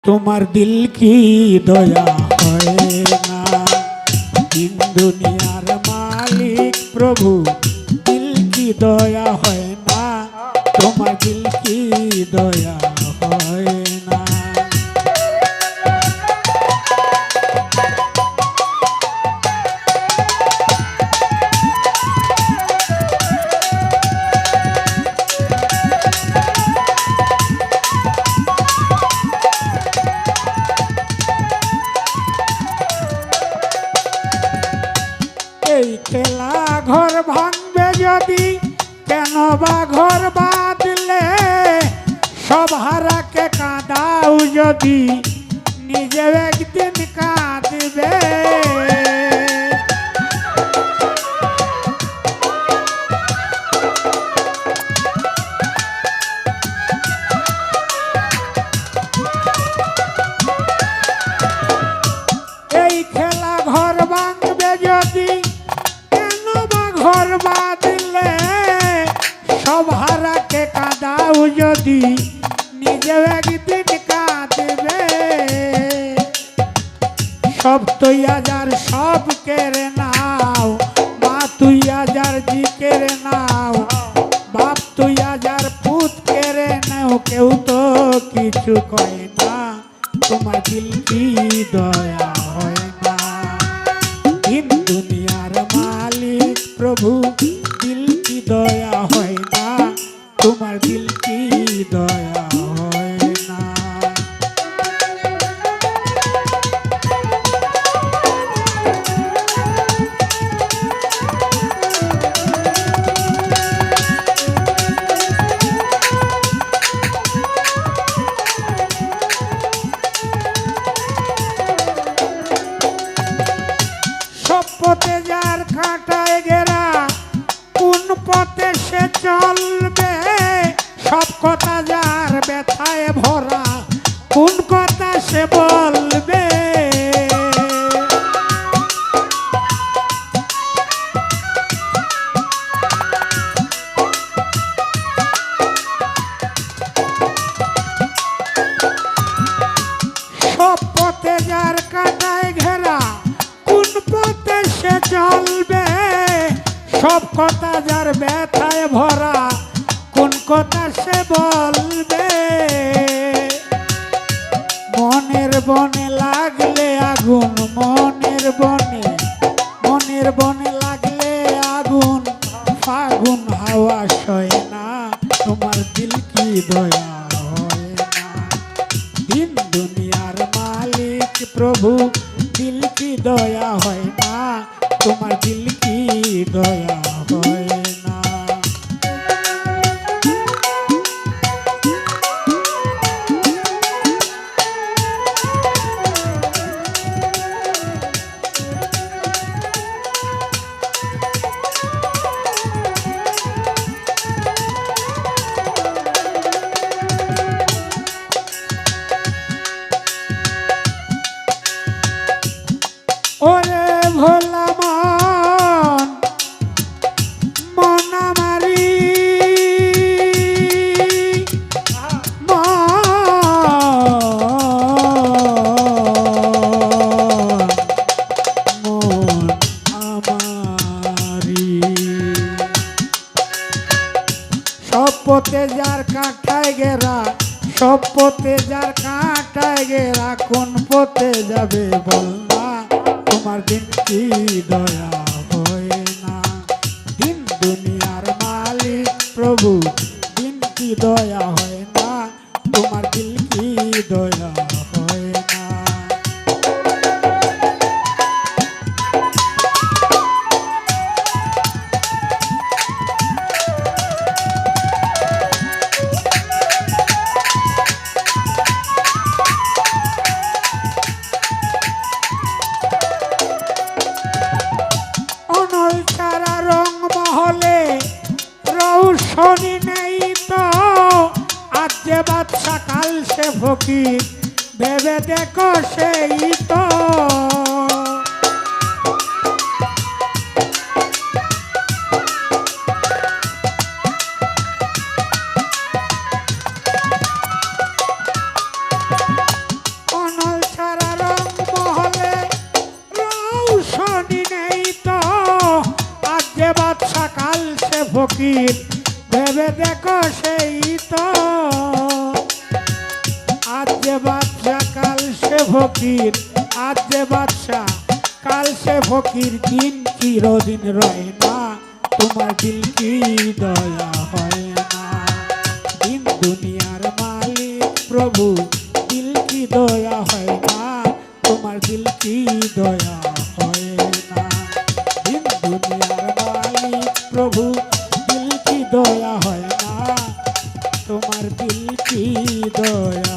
তোমার দিল কি দয়া হয় না, দিন দুনিয়ার মালিক প্রভু দিল কি দয়া হয় না, তোমার দিল কি দয়া হয় না। এই খেলা ঘর ভাঙবে যদি, কেন বা ঘর বাঁধলে, সব হারাকে কাঁদাও যদি, নিজে একদিন কাঁদবে। এই খেলা ঘর ভাঙবে যদি, ঘর বাঁধলে, সব হারাকে কাঁদাও যদি, নিজে একদিন কাঁদবে। সব তৈয়া যার সব কেড়ে নাও, মা তুইয়া যার জি কেড়ে নাও, বাপ তুইয়া যার পুত কেড়ে নাও, কেউ তো কিছু কয় না, তোমার দিল কি দয়া হয় না। দিন দুনিয়ার মালিক প্রভু দিল কি দয়া হয় না, তোমার দিল কি দয়া হয় না। সব পথে যার কাঁটায় ঘেরা, কোন পথে সে চলবে, সব কথা যার ব্যথায় ভরা, কোন কথা সে বলবে। সব পথে যার কাঁটায় ঘেরা, কোন পথে সে চলবে, সব কথা যার ব্যথায় ভরা, কোন কথা সে বলবে। মনের বনে লাগলে আগুন, মনের বনে লাগলে আগুন, ফাগুন হাওয়া সয় না, তোমার দিল কি দয়া হয় না। দিন দুনিয়ার মালিক প্রভু দিল কি দয়া হয় না, তোমার দিল কি দয়া হয় না। ওরে ভোলা মন আমারি, মন আমারি। সব পথে যার কাঁটায় ঘেরা, সব পথে যার কাঁটায় ঘেরা, কোন পথে যাবে বল না, তোমার দিন কি দয়া হয় না। দিন দুনিয়ার মালিক প্রভু দিন কি দয়া হয় না, তোমার দিল কি দয়া হয় না। অনল ছাড়া রং মহলে রৌশনি নেই তো, আজ যে বাদশা কাল সে ফকির, ভেবে দেখো সেই তো। ফকির ভেবে দেখো সেই তো আজ যে বাদশা কাল সে ফকির আজ যে বাদশা কাল সে ফকির দিন চিরদিন রয় না তোমার দিল কি দয়া হয় না দিন দুনিয়ার মালিক প্রভু দিল কি দয়া হয় না তোমার দিল কি দয়া হয় না দিন দুনিয়ার মালিক প্রভু দিল কি দয়া হয় না তোমার দিল কি দয়া